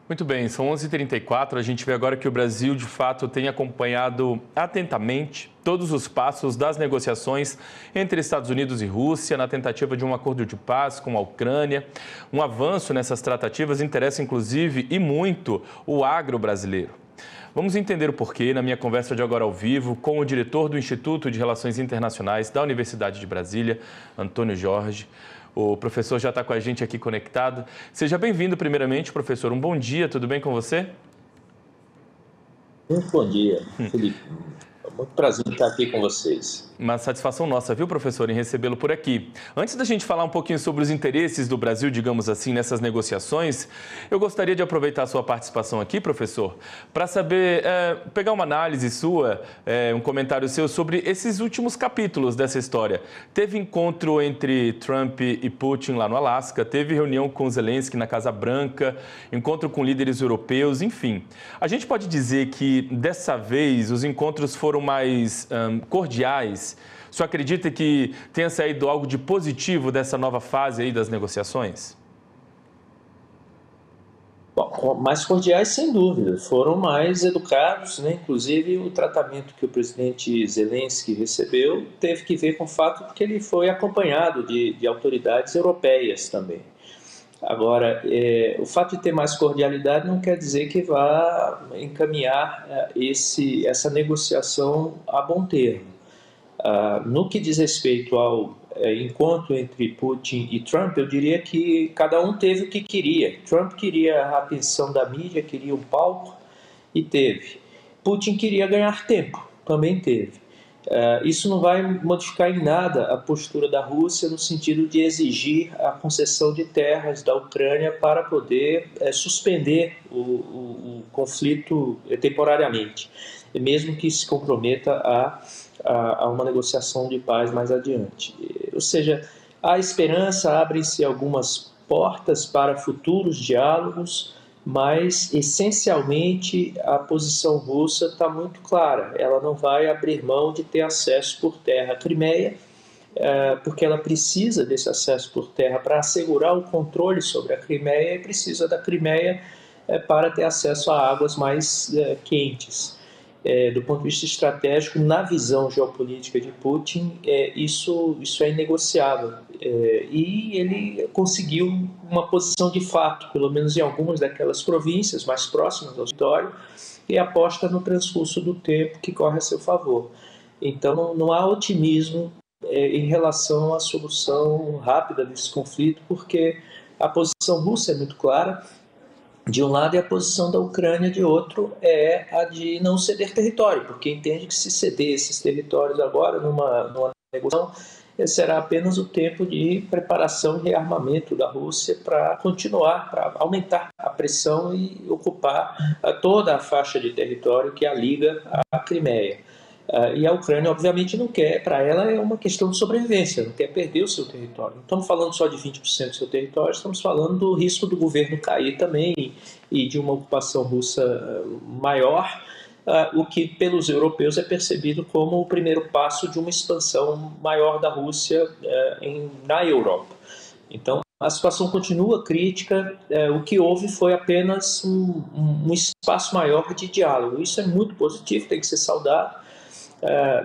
Muito bem, são 11h34. A gente vê agora que o Brasil, de fato, tem acompanhado atentamente todos os passos das negociações entre Estados Unidos e Rússia na tentativa de um acordo de paz com a Ucrânia. Um avanço nessas tratativas interessa, inclusive, e muito o agro brasileiro. Vamos entender o porquê na minha conversa de agora ao vivo com o diretor do Instituto de Relações Internacionais da Universidade de Brasília, Antônio Jorge. O professor já está com a gente aqui conectado. Seja bem-vindo, primeiramente, professor. Um bom dia, tudo bem com você? Muito bom dia, Felipe. É muito prazer estar aqui com vocês. Uma satisfação nossa, viu, professor, em recebê-lo por aqui. Antes da gente falar um pouquinho sobre os interesses do Brasil, digamos assim, nessas negociações, eu gostaria de aproveitar a sua participação aqui, professor, para saber, pegar uma análise sua, um comentário seu sobre esses últimos capítulos dessa história. Teve encontro entre Trump e Putin lá no Alasca, teve reunião com Zelensky na Casa Branca, encontro com líderes europeus, enfim. A gente pode dizer que, dessa vez, os encontros foram mais cordiais. O senhor acredita que tenha saído algo de positivo dessa nova fase aí das negociações? Bom, mais cordiais, sem dúvida. Foram mais educados, né? Inclusive, o tratamento que o presidente Zelensky recebeu teve que ver com o fato de que ele foi acompanhado de autoridades europeias também. Agora, o fato de ter mais cordialidade não quer dizer que vá encaminhar essa negociação a bom termo. No que diz respeito ao encontro entre Putin e Trump, eu diria que cada um teve o que queria. Trump queria a atenção da mídia, queria um palco e teve. Putin queria ganhar tempo, também teve. Isso não vai modificar em nada a postura da Rússia no sentido de exigir a concessão de terras da Ucrânia para poder suspender o conflito temporariamente, mesmo que se comprometa a uma negociação de paz mais adiante. Ou seja, há esperança, abrem-se algumas portas para futuros diálogos, mas, essencialmente, a posição russa está muito clara. Ela não vai abrir mão de ter acesso por terra à Crimeia, porque ela precisa desse acesso por terra para assegurar o controle sobre a Crimeia e precisa da Crimeia para ter acesso a águas mais quentes. Do ponto de vista estratégico, na visão geopolítica de Putin, isso é inegociável. E ele conseguiu uma posição de fato, pelo menos em algumas daquelas províncias mais próximas ao território, e aposta no transcurso do tempo que corre a seu favor. Então, não há otimismo em relação à solução rápida desse conflito, porque a posição russa é muito clara, de um lado, e a posição da Ucrânia, de outro, é a de não ceder território, porque entende que se ceder esses territórios agora, numa negociação, será apenas o tempo de preparação e rearmamento da Rússia para continuar, para aumentar a pressão e ocupar toda a faixa de território que a liga à Crimeia. E a Ucrânia, obviamente, não quer, para ela é uma questão de sobrevivência, não quer perder o seu território. Não estamos falando só de 20% do seu território, estamos falando do risco do governo cair também e de uma ocupação russa maior, o que pelos europeus é percebido como o primeiro passo de uma expansão maior da Rússia na Europa. Então, a situação continua crítica, o que houve foi apenas um espaço maior de diálogo. Isso é muito positivo, tem que ser saudado.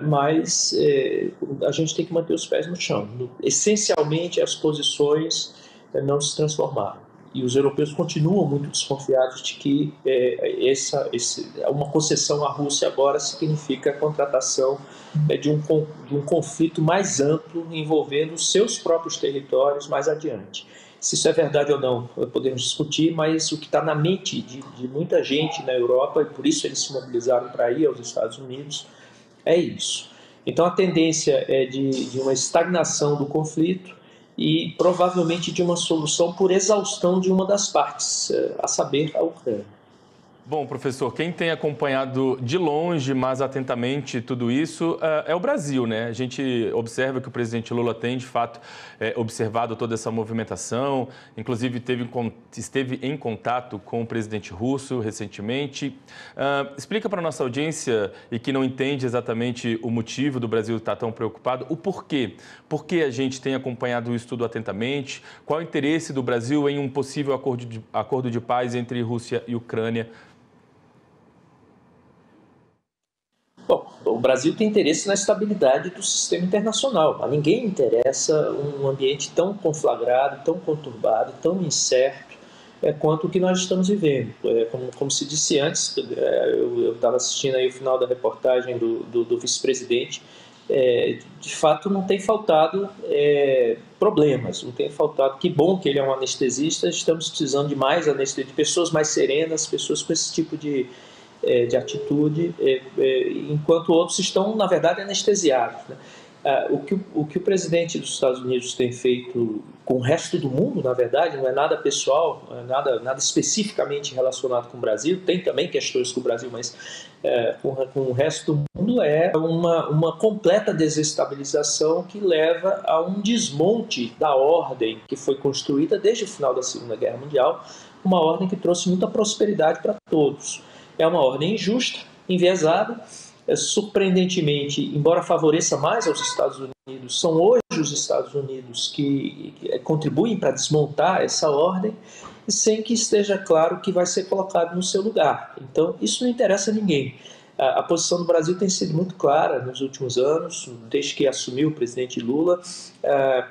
Mas a gente tem que manter os pés no chão. Essencialmente, as posições não se transformaram. E os europeus continuam muito desconfiados de que uma concessão à Rússia agora significa a contratação de um conflito mais amplo envolvendo os seus próprios territórios mais adiante. Se isso é verdade ou não, podemos discutir, mas o que está na mente de muita gente na Europa, e por isso eles se mobilizaram para ir aos Estados Unidos, é isso. Então a tendência é de uma estagnação do conflito e provavelmente de uma solução por exaustão de uma das partes, a saber, a Ucrânia. Bom, professor, quem tem acompanhado de longe, mas atentamente tudo isso, é o Brasil, né? A gente observa que o presidente Lula tem, de fato, observado toda essa movimentação, inclusive esteve em contato com o presidente russo recentemente. Explica para a nossa audiência, e que não entende exatamente o motivo do Brasil estar tão preocupado, o porquê. Por que a gente tem acompanhado isso tudo atentamente? Qual o interesse do Brasil em um possível acordo de paz entre Rússia e Ucrânia? Bom, o Brasil tem interesse na estabilidade do sistema internacional. A ninguém interessa um ambiente tão conflagrado, tão conturbado, tão incerto quanto o que nós estamos vivendo. Como se disse antes, eu estava assistindo aí o final da reportagem do vice-presidente. De fato, não tem faltado problemas, não tem faltado. Que bom que ele é um anestesista. Estamos precisando de mais anestesia, de pessoas mais serenas, pessoas com esse tipo de atitude, enquanto outros estão, na verdade, anestesiados, né? O que o presidente dos Estados Unidos tem feito com o resto do mundo, na verdade, não é nada pessoal, não é nada especificamente relacionado com o Brasil, tem também questões com o Brasil, mas com o resto do mundo é uma completa desestabilização que leva a um desmonte da ordem que foi construída desde o final da Segunda Guerra Mundial, uma ordem que trouxe muita prosperidade para todos. É uma ordem injusta, enviesada, surpreendentemente, embora favoreça mais aos Estados Unidos, são hoje os Estados Unidos que contribuem para desmontar essa ordem, sem que esteja claro que vai ser colocado no seu lugar. Então, isso não interessa a ninguém. A posição do Brasil tem sido muito clara nos últimos anos, desde que assumiu o presidente Lula,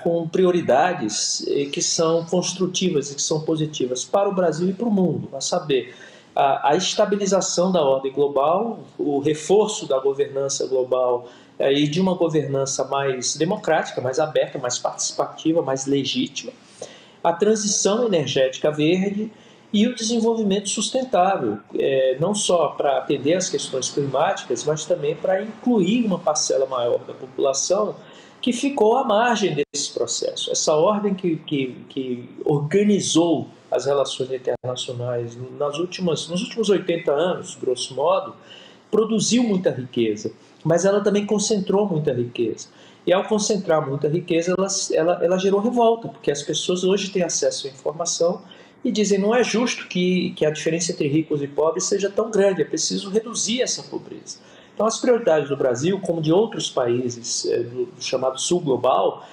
com prioridades que são construtivas e que são positivas para o Brasil e para o mundo, a saber, a estabilização da ordem global, o reforço da governança global e de uma governança mais democrática, mais aberta, mais participativa, mais legítima, a transição energética verde e o desenvolvimento sustentável, não só para atender às questões climáticas, mas também para incluir uma parcela maior da população que ficou à margem desse processo. Essa ordem que organizou as relações internacionais nos últimos 80 anos, grosso modo, produziu muita riqueza, mas ela também concentrou muita riqueza. E ao concentrar muita riqueza, ela gerou revolta, porque as pessoas hoje têm acesso à informação e dizem não é justo que a diferença entre ricos e pobres seja tão grande, é preciso reduzir essa pobreza. Então as prioridades do Brasil, como de outros países do chamado Sul Global,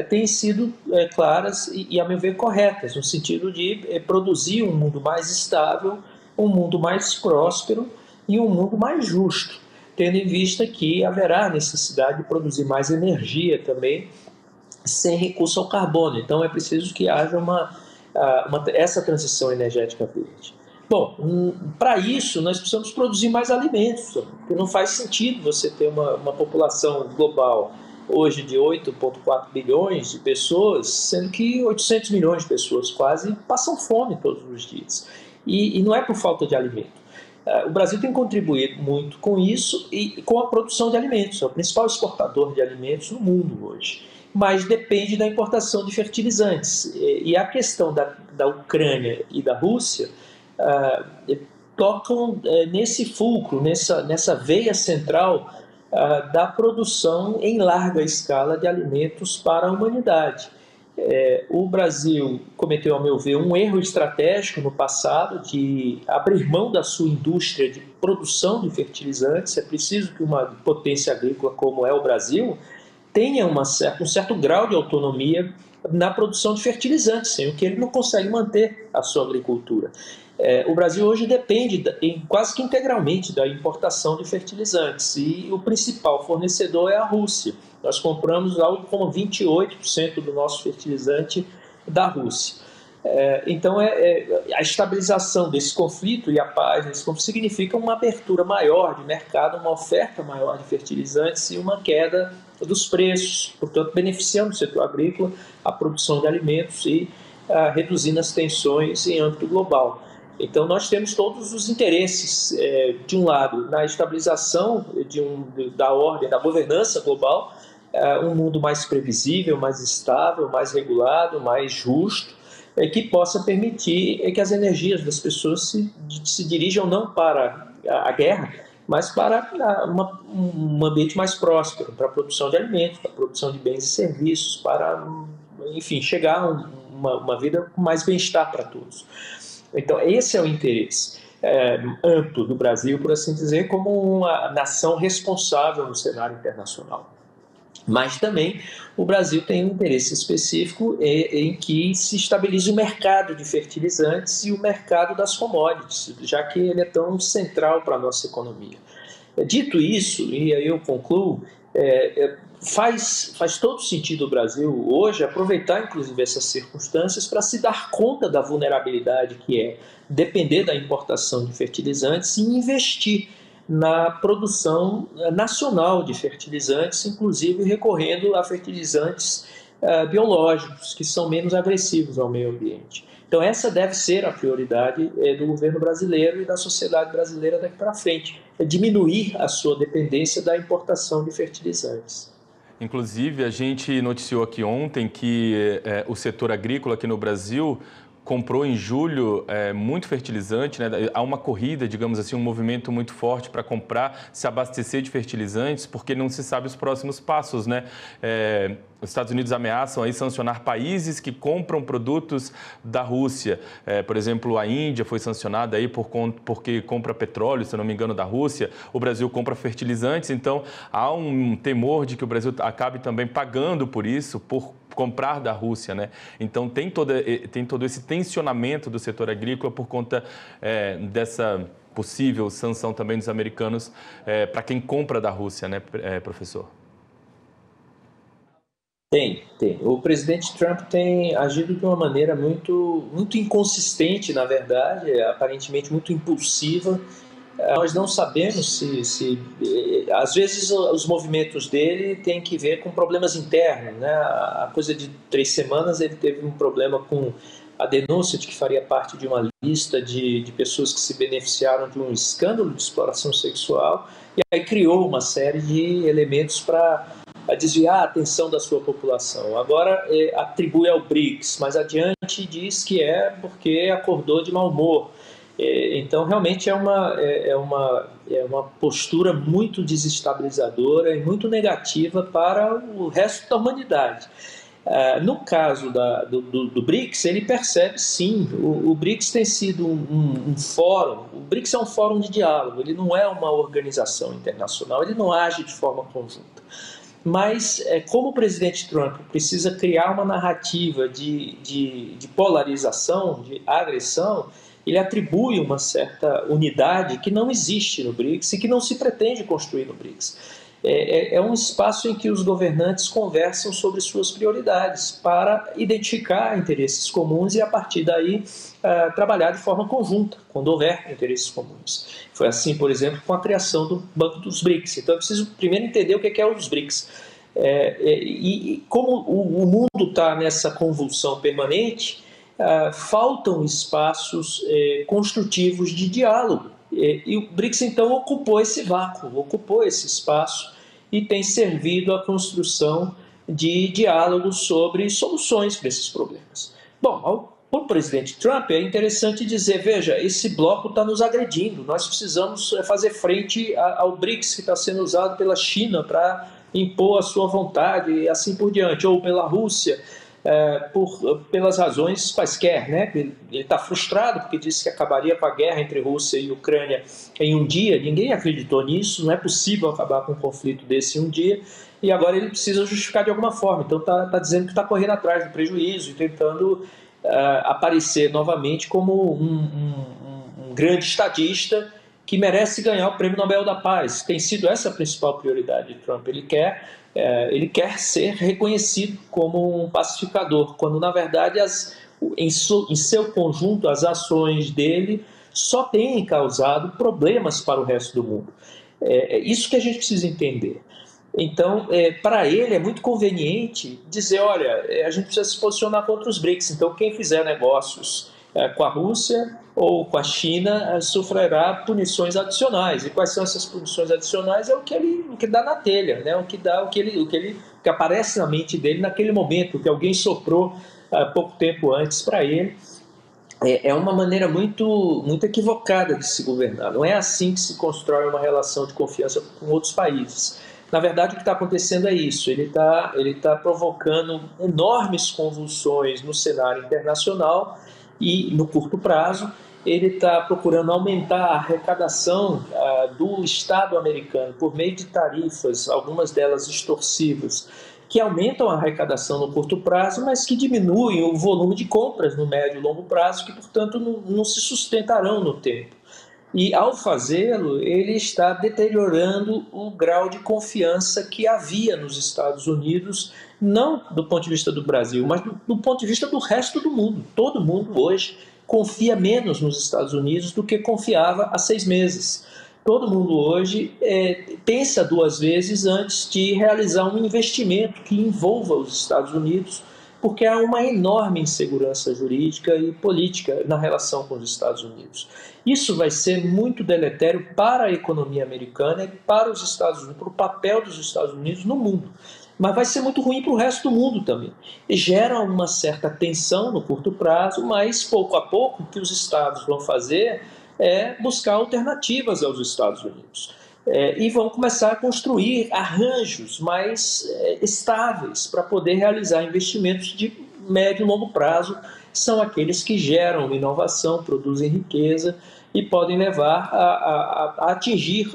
têm sido claras e, a meu ver, corretas, no sentido de produzir um mundo mais estável, um mundo mais próspero e um mundo mais justo, tendo em vista que haverá necessidade de produzir mais energia também, sem recurso ao carbono. Então é preciso que haja essa transição energética verde. Bom, para isso nós precisamos produzir mais alimentos, porque não faz sentido você ter uma população global hoje de 8,4 bilhões de pessoas, sendo que 800 milhões de pessoas quase passam fome todos os dias. E não é por falta de alimento. O Brasil tem contribuído muito com isso e com a produção de alimentos. É o principal exportador de alimentos no mundo hoje. Mas depende da importação de fertilizantes. E a questão da Ucrânia e da Rússia tocam nesse fulcro, nessa veia central da produção em larga escala de alimentos para a humanidade. O Brasil cometeu, a meu ver, um erro estratégico no passado de abrir mão da sua indústria de produção de fertilizantes. É preciso que uma potência agrícola como é o Brasil tenha um certo grau de autonomia na produção de fertilizantes, sem o que ele não consegue manter a sua agricultura. O Brasil hoje depende quase que integralmente da importação de fertilizantes e o principal fornecedor é a Rússia. Nós compramos algo como 28% do nosso fertilizante da Rússia. Então, a estabilização desse conflito e a paz desse conflito significa uma abertura maior de mercado, uma oferta maior de fertilizantes e uma queda dos preços, portanto, beneficiando o setor agrícola, a produção de alimentos e reduzindo as tensões em âmbito global. Então, nós temos todos os interesses, de um lado, na estabilização da ordem, da governança global, um mundo mais previsível, mais estável, mais regulado, mais justo, que possa permitir que as energias das pessoas se dirijam não para a guerra, mas para um ambiente mais próspero, para a produção de alimentos, para a produção de bens e serviços, para, enfim, chegar a uma vida com mais bem-estar para todos. Então, esse é o interesse amplo do Brasil, por assim dizer, como uma nação responsável no cenário internacional. Mas também o Brasil tem um interesse específico em que se estabilize o mercado de fertilizantes e o mercado das commodities, já que ele é tão central para a nossa economia. Dito isso, e aí eu concluo, faz todo sentido o Brasil hoje aproveitar, inclusive, essas circunstâncias para se dar conta da vulnerabilidade que é depender da importação de fertilizantes e investir na produção nacional de fertilizantes, inclusive recorrendo a fertilizantes biológicos, que são menos agressivos ao meio ambiente. Então, essa deve ser a prioridade do governo brasileiro e da sociedade brasileira daqui para frente, diminuir a sua dependência da importação de fertilizantes. Inclusive, a gente noticiou aqui ontem que o setor agrícola aqui no Brasil comprou em julho muito fertilizante, né? Há uma corrida, digamos assim, um movimento muito forte para comprar, se abastecer de fertilizantes, porque não se sabe os próximos passos, né? Os Estados Unidos ameaçam aí sancionar países que compram produtos da Rússia. Por exemplo, a Índia foi sancionada aí porque compra petróleo, se eu não me engano, da Rússia. O Brasil compra fertilizantes, então há um temor de que o Brasil acabe também pagando por isso, por comprar da Rússia, né? Então tem todo esse tensionamento do setor agrícola por conta dessa possível sanção também dos americanos para quem compra da Rússia, né, professor? Tem. O presidente Trump tem agido de uma maneira muito inconsistente, na verdade, aparentemente muito impulsiva. Nós não sabemos às vezes os movimentos dele têm que ver com problemas internos, né? A coisa de 3 semanas ele teve um problema com a denúncia de que faria parte de uma lista de pessoas que se beneficiaram de um escândalo de exploração sexual, e aí criou uma série de elementos para desviar a atenção da sua população. Agora atribui ao BRICS, mas adiante diz que é porque acordou de mau humor. Então, realmente é uma postura muito desestabilizadora e muito negativa para o resto da humanidade. No caso do BRICS, ele percebe sim, o BRICS tem sido um fórum, o BRICS é um fórum de diálogo, ele não é uma organização internacional, ele não age de forma conjunta. Mas, como o presidente Trump precisa criar uma narrativa de polarização, de agressão, ele atribui uma certa unidade que não existe no BRICS e que não se pretende construir no BRICS. É um espaço em que os governantes conversam sobre suas prioridades para identificar interesses comuns e, a partir daí, trabalhar de forma conjunta, quando houver interesses comuns. Foi assim, por exemplo, com a criação do Banco dos BRICS. Então, eu preciso primeiro entender o que é os BRICS. E como o mundo está nessa convulsão permanente, faltam espaços construtivos de diálogo. E o BRICS, então, ocupou esse vácuo, ocupou esse espaço e tem servido à construção de diálogos sobre soluções para esses problemas. Bom, para o presidente Trump é interessante dizer, veja, esse bloco está nos agredindo, nós precisamos fazer frente ao BRICS que está sendo usado pela China para impor a sua vontade e assim por diante, ou pela Rússia, pelas razões quaisquer, né? Ele está frustrado porque disse que acabaria com a guerra entre Rússia e Ucrânia em um dia. Ninguém acreditou nisso, não é possível acabar com um conflito desse em um dia, e agora ele precisa justificar de alguma forma. Então está dizendo que está correndo atrás do prejuízo e tentando aparecer novamente como um grande estadista que merece ganhar o Prêmio Nobel da Paz. Tem sido essa a principal prioridade de Trump. Ele quer ser reconhecido como um pacificador, quando, na verdade, em seu conjunto, as ações dele só têm causado problemas para o resto do mundo. É isso que a gente precisa entender. Então, para ele, é muito conveniente dizer, olha, a gente precisa se posicionar contra os BRICS, então quem fizer negócios com a Rússia ou com a China sofrerá punições adicionais. E quais são essas punições adicionais? É o que dá na telha, né? O que aparece na mente dele naquele momento, que alguém soprou pouco tempo antes para ele. É uma maneira muito equivocada de se governar. Não é assim que se constrói uma relação de confiança com outros países. Na verdade, o que está acontecendo é isso. Ele tá provocando enormes convulsões no cenário internacional e, no curto prazo, ele está procurando aumentar a arrecadação do Estado americano por meio de tarifas, algumas delas extorsivas, que aumentam a arrecadação no curto prazo, mas que diminuem o volume de compras no médio e longo prazo, que, portanto, não se sustentarão no tempo. E, ao fazê-lo, ele está deteriorando o grau de confiança que havia nos Estados Unidos, não do ponto de vista do Brasil, mas do ponto de vista do resto do mundo. Todo mundo hoje confia menos nos Estados Unidos do que confiava há 6 meses. Todo mundo hoje pensa 2 vezes antes de realizar um investimento que envolva os Estados Unidos, porque há uma enorme insegurança jurídica e política na relação com os Estados Unidos. Isso vai ser muito deletério para a economia americana e para os Estados Unidos, para o papel dos Estados Unidos no mundo. Mas vai ser muito ruim para o resto do mundo também. E gera uma certa tensão no curto prazo, mas pouco a pouco o que os Estados vão fazer é buscar alternativas aos Estados Unidos. E vão começar a construir arranjos mais estáveis para poder realizar investimentos de médio e longo prazo, são aqueles que geram inovação, produzem riqueza e podem levar a atingir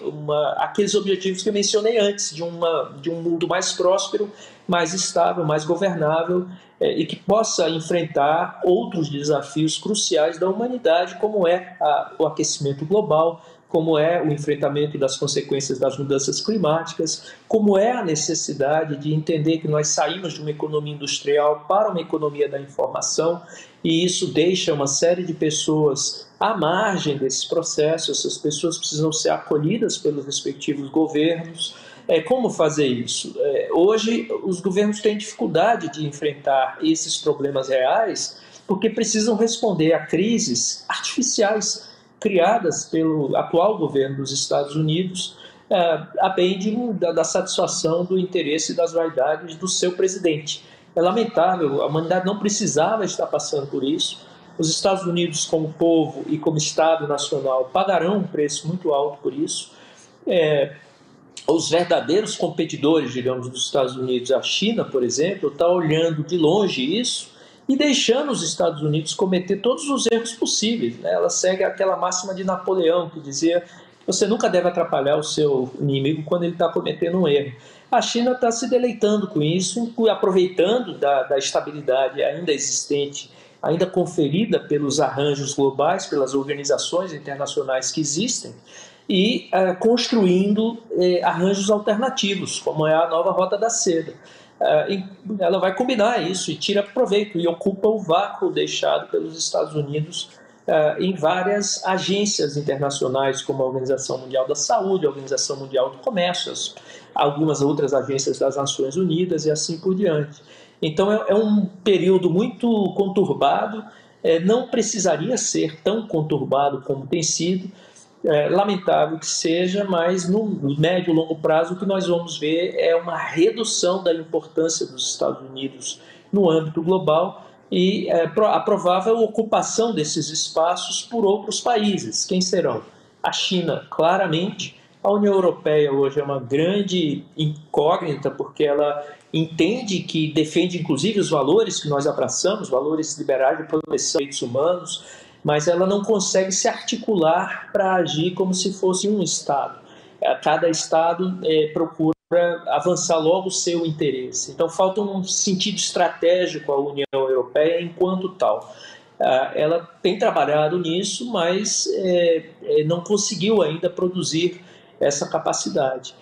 aqueles objetivos que eu mencionei antes, de um mundo mais próspero, mais estável, mais governável e que possa enfrentar outros desafios cruciais da humanidade, como é o aquecimento global, como é o enfrentamento das consequências das mudanças climáticas, como é a necessidade de entender que nós saímos de uma economia industrial para uma economia da informação, e isso deixa uma série de pessoas à margem desse processo. Essas pessoas precisam ser acolhidas pelos respectivos governos. Como fazer isso? Hoje, os governos têm dificuldade de enfrentar esses problemas reais porque precisam responder a crises artificiais criadas pelo atual governo dos Estados Unidos, a bem da satisfação do interesse e das vaidades do seu presidente. É lamentável, a humanidade não precisava estar passando por isso. Os Estados Unidos, como povo e como Estado nacional, pagarão um preço muito alto por isso. Os verdadeiros competidores, digamos, dos Estados Unidos, a China, por exemplo, está olhando de longe isso e deixando os Estados Unidos cometer todos os erros possíveis. Ela segue aquela máxima de Napoleão, que dizia que você nunca deve atrapalhar o seu inimigo quando ele está cometendo um erro. A China está se deleitando com isso, aproveitando da estabilidade ainda existente, ainda conferida pelos arranjos globais, pelas organizações internacionais que existem, e construindo arranjos alternativos, como é a nova Rota da Seda. Ela vai combinar isso e tira proveito e ocupa o vácuo deixado pelos Estados Unidos em várias agências internacionais, como a Organização Mundial da Saúde, a Organização Mundial do Comércio, algumas outras agências das Nações Unidas e assim por diante. Então é um período muito conturbado, não precisaria ser tão conturbado como tem sido, lamentável que seja, mas no médio e longo prazo o que nós vamos ver é uma redução da importância dos Estados Unidos no âmbito global e a provável ocupação desses espaços por outros países. Quem serão? A China, claramente. A União Europeia hoje é uma grande incógnita, porque ela entende que defende inclusive os valores que nós abraçamos, valores liberais de proteção dos direitos humanos, mas ela não consegue se articular para agir como se fosse um Estado. Cada Estado procura avançar logo o seu interesse. Então falta um sentido estratégico à União Europeia enquanto tal. Ela tem trabalhado nisso, mas não conseguiu ainda produzir essa capacidade.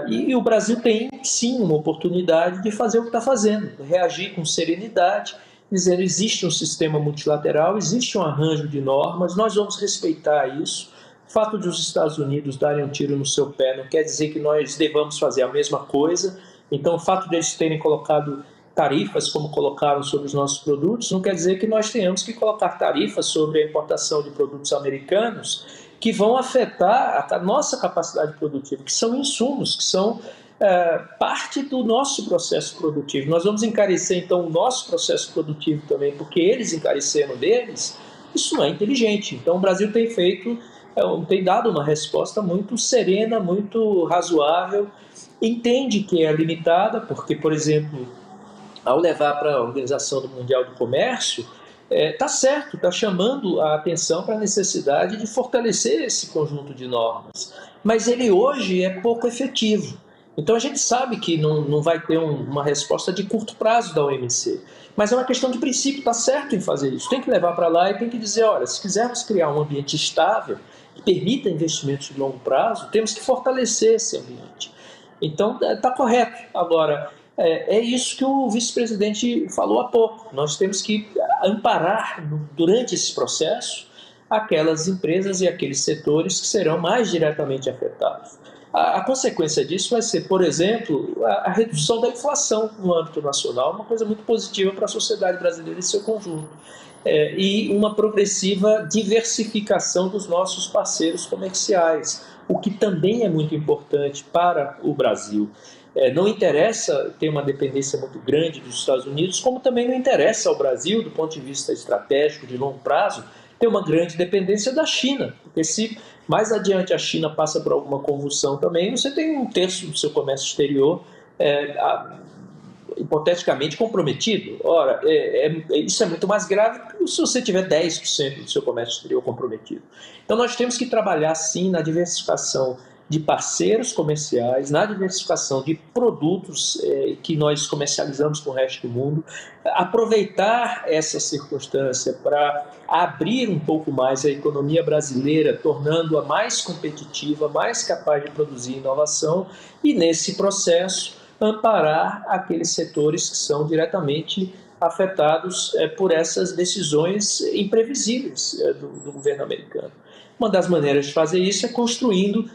E o Brasil tem, sim, uma oportunidade de fazer o que está fazendo, reagir com serenidade, dizendo que existe um sistema multilateral, existe um arranjo de normas, nós vamos respeitar isso. O fato de os Estados Unidos darem um tiro no seu pé não quer dizer que nós devamos fazer a mesma coisa. Então, o fato de eles terem colocado tarifas, como colocaram sobre os nossos produtos, não quer dizer que nós tenhamos que colocar tarifas sobre a importação de produtos americanos que vão afetar a nossa capacidade produtiva, que são insumos, que são parte do nosso processo produtivo. Nós vamos encarecer, então, o nosso processo produtivo também, porque eles encareceram deles. Isso não é inteligente. Então, o Brasil tem dado uma resposta muito serena, muito razoável, entende que é limitada, porque, por exemplo, ao levar para a Organização Mundial do Comércio, está certo, está chamando a atenção para a necessidade de fortalecer esse conjunto de normas. Mas ele hoje é pouco efetivo. Então a gente sabe que não vai ter uma resposta de curto prazo da OMC. Mas é uma questão de princípio, está certo em fazer isso. Tem que levar para lá e tem que dizer, olha, se quisermos criar um ambiente estável, que permita investimentos de longo prazo, temos que fortalecer esse ambiente. Então está correto. Agora, é isso que o vice-presidente falou há pouco. Nós temos que amparar, durante esse processo, aquelas empresas e aqueles setores que serão mais diretamente afetados. A consequência disso vai ser, por exemplo, a redução da inflação no âmbito nacional, uma coisa muito positiva para a sociedade brasileira em seu conjunto. E uma progressiva diversificação dos nossos parceiros comerciais, o que também é muito importante para o Brasil. Não interessa ter uma dependência muito grande dos Estados Unidos, como também não interessa ao Brasil, do ponto de vista estratégico de longo prazo, ter uma grande dependência da China, porque se mais adiante a China passa por alguma convulsão também, você tem 1/3 do seu comércio exterior hipoteticamente comprometido. Ora, isso é muito mais grave do que se você tiver 10% do seu comércio exterior comprometido. Então nós temos que trabalhar sim na diversificação de parceiros comerciais, na diversificação de produtos que nós comercializamos com o resto do mundo, aproveitar essa circunstância para abrir um pouco mais a economia brasileira, tornando-a mais competitiva, mais capaz de produzir inovação e, nesse processo, amparar aqueles setores que são diretamente afetados por essas decisões imprevisíveis do governo americano. Uma das maneiras de fazer isso é construindo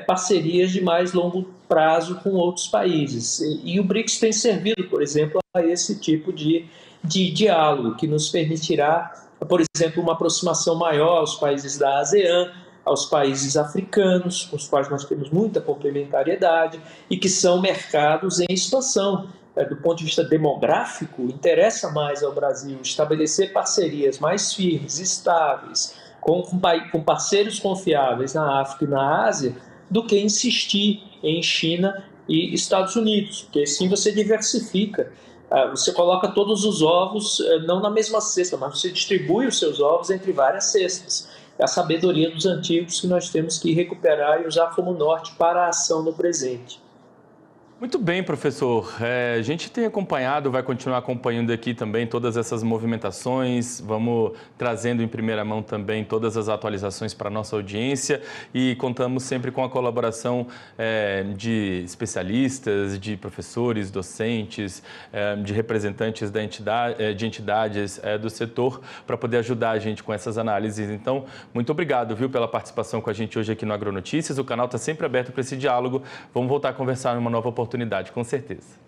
parcerias de mais longo prazo com outros países. E o BRICS tem servido, por exemplo, a esse tipo de diálogo, que nos permitirá, por exemplo, uma aproximação maior aos países da ASEAN, aos países africanos, com os quais nós temos muita complementariedade e que são mercados em expansão. Do ponto de vista demográfico, interessa mais ao Brasil estabelecer parcerias mais firmes, estáveis, com parceiros confiáveis na África e na Ásia, do que insistir em China e Estados Unidos, porque assim você diversifica, você coloca todos os ovos não na mesma cesta, mas você distribui os seus ovos entre várias cestas. É a sabedoria dos antigos que nós temos que recuperar e usar como norte para a ação no presente. Muito bem, professor. A gente tem acompanhado, vai continuar acompanhando aqui também todas essas movimentações, vamos trazendo em primeira mão também todas as atualizações para a nossa audiência e contamos sempre com a colaboração de especialistas, de professores, docentes, de representantes de entidades do setor para poder ajudar a gente com essas análises. Então, muito obrigado, viu, pela participação com a gente hoje aqui no AgroNotícias. O canal está sempre aberto para esse diálogo. Vamos voltar a conversar em uma nova oportunidade, com certeza.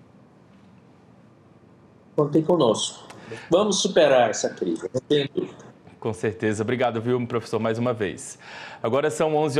Contem conosco. Vamos superar essa crise, não tenho dúvida. Com certeza. Obrigado, viu, professor, mais uma vez. Agora são 11 horas.